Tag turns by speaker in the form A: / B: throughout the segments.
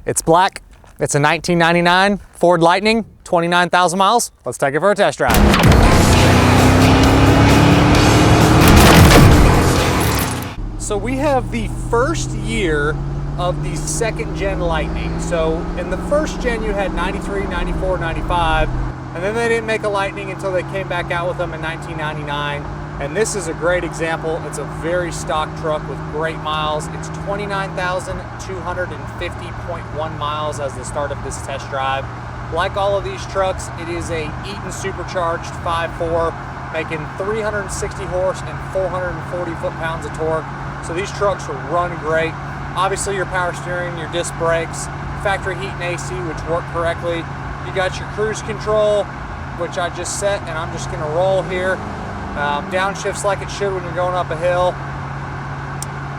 A: It's black. It's a 1999 Ford Lightning, 29,000 miles. Let's take it for a test drive. So we have the first year of the second gen Lightning. So in the first gen you had 93, 94, 95, and then they didn't make a Lightning until they came back out with them in 1999. And this is a great example. It's a very stock truck with great miles. It's 29,250.1 miles as the start of this test drive. Like all of these trucks, it is a Eaton Supercharged 5.4, making 360 horse and 440 foot-pounds of torque. So these trucks will run great. Obviously your power steering, your disc brakes, factory heat and AC, which work correctly. You got your cruise control, which I just set, and I'm just gonna roll here. Downshifts like it should when you're going up a hill.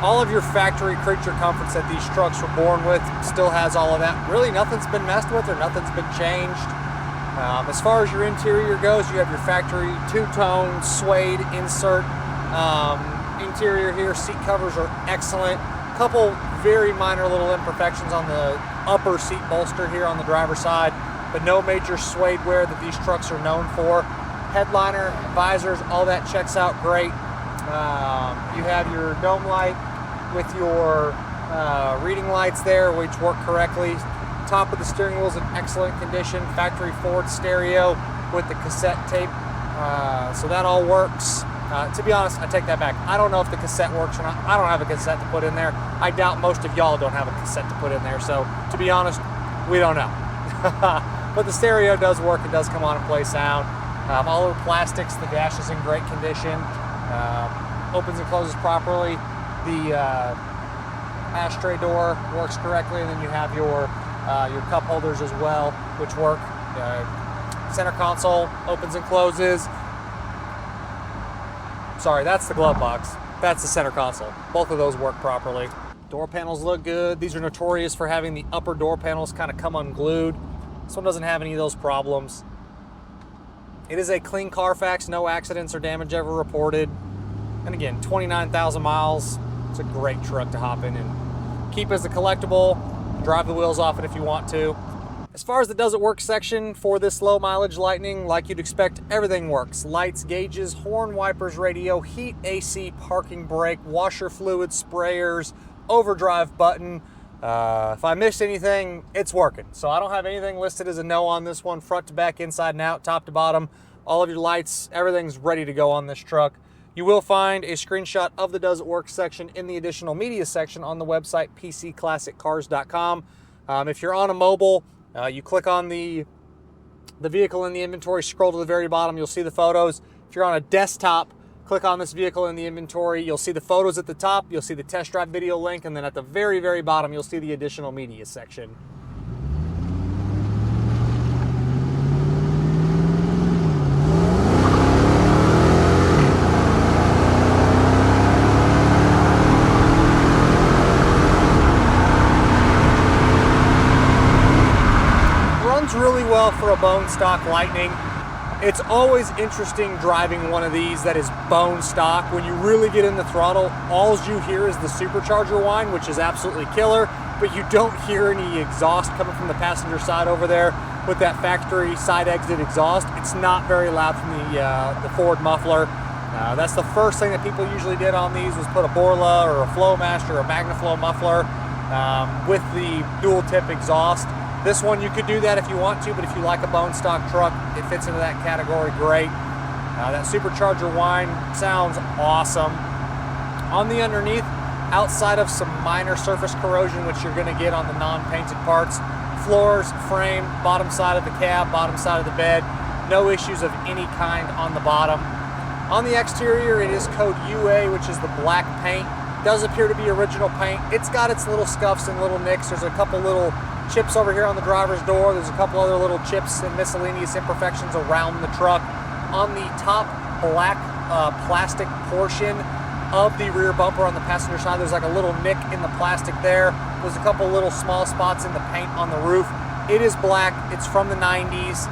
A: All of your factory creature comforts that these trucks were born with still has all of that. Really nothing's been messed with or nothing's been changed. As far as your interior goes, you have your factory two-tone suede insert interior here. Seat covers are excellent. Couple very minor little imperfections on the upper seat bolster here on the driver's side, but no major suede wear that these trucks are known for. Headliner, visors, all that checks out great. You have your dome light with your reading lights there, which work correctly. Top of the steering wheel is in excellent condition. Factory Ford stereo with the cassette tape, so that all works. To be honest, I take that back. I don't know if the cassette works or not. I don't have a cassette to put in there. I doubt most of y'all don't have a cassette to put in there, so to be honest, we don't know. But the stereo does work. It does come on and play sound. All over plastics, the dash is in great condition. Opens and closes properly. The ashtray door works correctly, and then you have your cup holders as well, which work. Center console opens and closes. Sorry, that's the glove box. That's the center console. Both of those work properly. Door panels look good. These are notorious for having the upper door panels kind of come unglued. This one doesn't have any of those problems. It is a clean Carfax, no accidents or damage ever reported. And again, 29,000 miles. It's a great truck to hop in and keep as a collectible. Drive the wheels off it if you want to. As far as the does it work section for this low mileage Lightning, like you'd expect, everything works. Lights, gauges, horn, wipers, radio, heat, AC, parking brake, washer fluid, sprayers, overdrive button. If I missed anything, it's working. So I don't have anything listed as a no on this one. Front to back, inside and out, top to bottom, all of your lights, everything's ready to go on this truck. You will find a screenshot of the does it work section in the additional media section on the website pcclassiccars.com. If you're on a mobile, you click on the vehicle in the inventory, scroll to the very bottom, you'll see the photos. If you're on a desktop, click on this vehicle in the inventory, you'll see the photos at the top, you'll see the test drive video link, and then at the very, very bottom, you'll see the additional media section. Runs really well for a bone stock Lightning. It's always interesting driving one of these that is bone stock. When you really get in the throttle, all you hear is the supercharger whine, which is absolutely killer, but you don't hear any exhaust coming from the passenger side over there with that factory side exit exhaust. It's not very loud from the Ford muffler. That's the first thing that people usually did on these was put a Borla or a Flowmaster or a MagnaFlow muffler with the dual tip exhaust. This one, you could do that if you want to, but if you like a bone stock truck, it fits into that category great. That supercharger whine sounds awesome. On the underneath, outside of some minor surface corrosion, which you're going to get on the non-painted parts, floors, frame, bottom side of the cab, bottom side of the bed, no issues of any kind on the bottom. On the exterior, it is code UA, which is the black paint. Does appear to be original paint. It's got its little scuffs and little nicks. There's a couple little chips over here on the driver's door. There's a couple other little chips and miscellaneous imperfections around the truck. On the top black plastic portion of the rear bumper on the passenger side, there's like a little nick in the plastic there. There's a couple little small spots in the paint on the roof. It is black. It's from the 90s.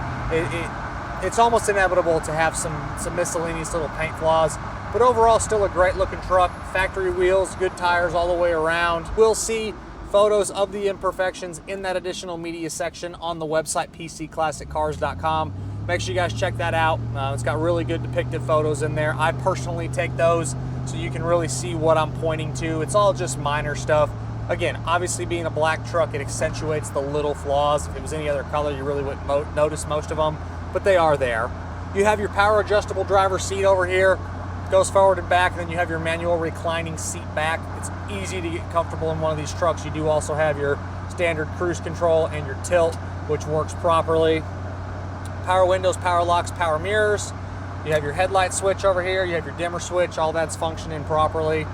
A: It's almost inevitable to have some miscellaneous little paint flaws, but overall still a great looking truck. Factory wheels, good tires all the way around. We'll see photos of the imperfections in that additional media section on the website pcclassiccars.com. Make sure you guys check that out. It's got really good depicted photos in there. I personally take those so you can really see what I'm pointing to. It's all just minor stuff. Again, obviously being a black truck, it accentuates the little flaws. If it was any other color, you really wouldn't notice most of them, but they are there. You have your power adjustable driver's seat over here. Goes forward and back, and then you have your manual reclining seat back. It's easy to get comfortable in one of these trucks. You do also have your standard cruise control and your tilt, which works properly. Power windows, power locks, power mirrors. You have your headlight switch over here. You have your dimmer switch. All that's functioning properly.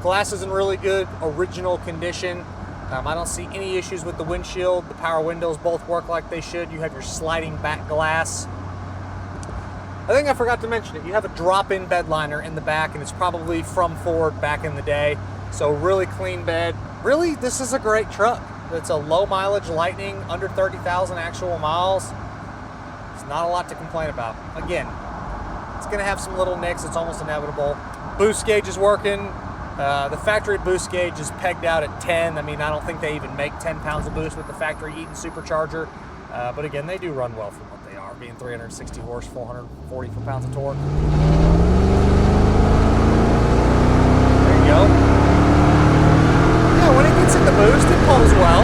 A: Glass is in really good original condition. I don't see any issues with the windshield. The power windows both work like they should. You have your sliding back glass. I think I forgot to mention it. You have a drop-in bed liner in the back, and it's probably from Ford back in the day. So really clean bed. Really, this is a great truck. It's a low mileage Lightning, under 30,000 actual miles. It's not a lot to complain about. Again, it's gonna have some little nicks. It's almost inevitable. Boost gauge is working. The factory boost gauge is pegged out at 10. I mean, I don't think they even make 10 pounds of boost with the factory Eaton Supercharger. But again, they do run well for what they are, being 360 horse, 440 foot-pounds of torque. There you go. Yeah, when it gets in the boost, it pulls well.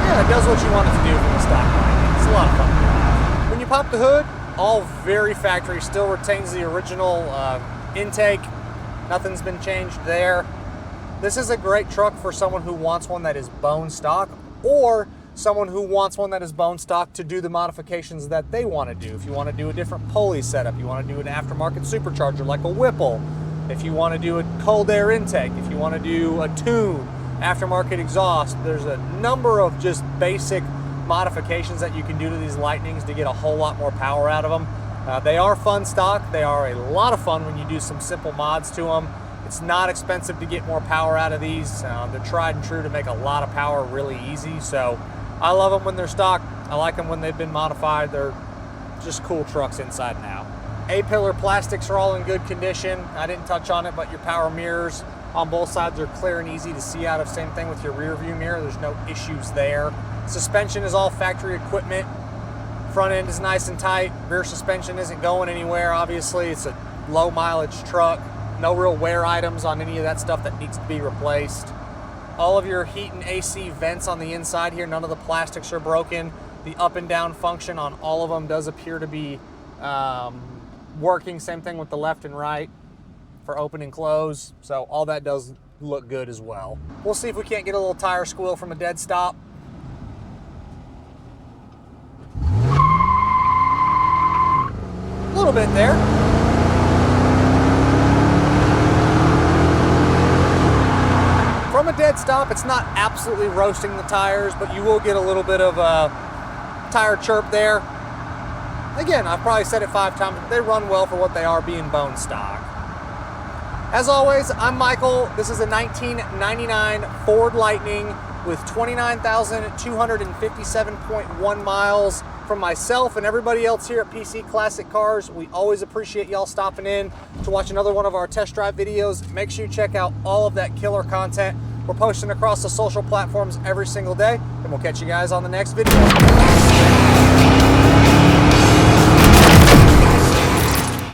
A: Yeah, it does what you want it to do from the stock line. It's a lot of fun to drive. When you pop the hood, all very factory, still retains the original intake. Nothing's been changed there. This is a great truck for someone who wants one that is bone stock, or someone who wants one that is bone stock to do the modifications that they want to do. If you want to do a different pulley setup, you want to do an aftermarket supercharger like a Whipple, if you want to do a cold air intake, if you want to do a tune, aftermarket exhaust, there's a number of just basic modifications that you can do to these Lightnings to get a whole lot more power out of them. They are fun stock. They are a lot of fun when you do some simple mods to them. It's not expensive to get more power out of these. They're tried and true to make a lot of power really easy. So I love them when they're stock. I like them when they've been modified. They're just cool trucks inside and out. A-pillar plastics are all in good condition. I didn't touch on it, but your power mirrors on both sides are clear and easy to see out of. Same thing with your rear view mirror. There's no issues there. Suspension is all factory equipment. Front end is nice and tight. Rear suspension isn't going anywhere. Obviously, it's a low mileage truck. No real wear items on any of that stuff that needs to be replaced. All of your heat and AC vents on the inside here, none of the plastics are broken. The up and down function on all of them does appear to be working. Same thing with the left and right for open and close. So all that does look good as well. We'll see if we can't get a little tire squeal from a dead stop. A little bit there. From a dead stop, it's not absolutely roasting the tires, but you will get a little bit of a tire chirp there. Again, I've probably said it 5 times, but they run well for what they are, being bone stock. As always, I'm Michael. This is a 1999 Ford Lightning with 29,257.1 miles. From myself and everybody else here at PC Classic Cars, we always appreciate y'all stopping in to watch another one of our test drive videos. Make sure you check out all of that killer content we're posting across the social platforms every single day, and we'll catch you guys on the next video.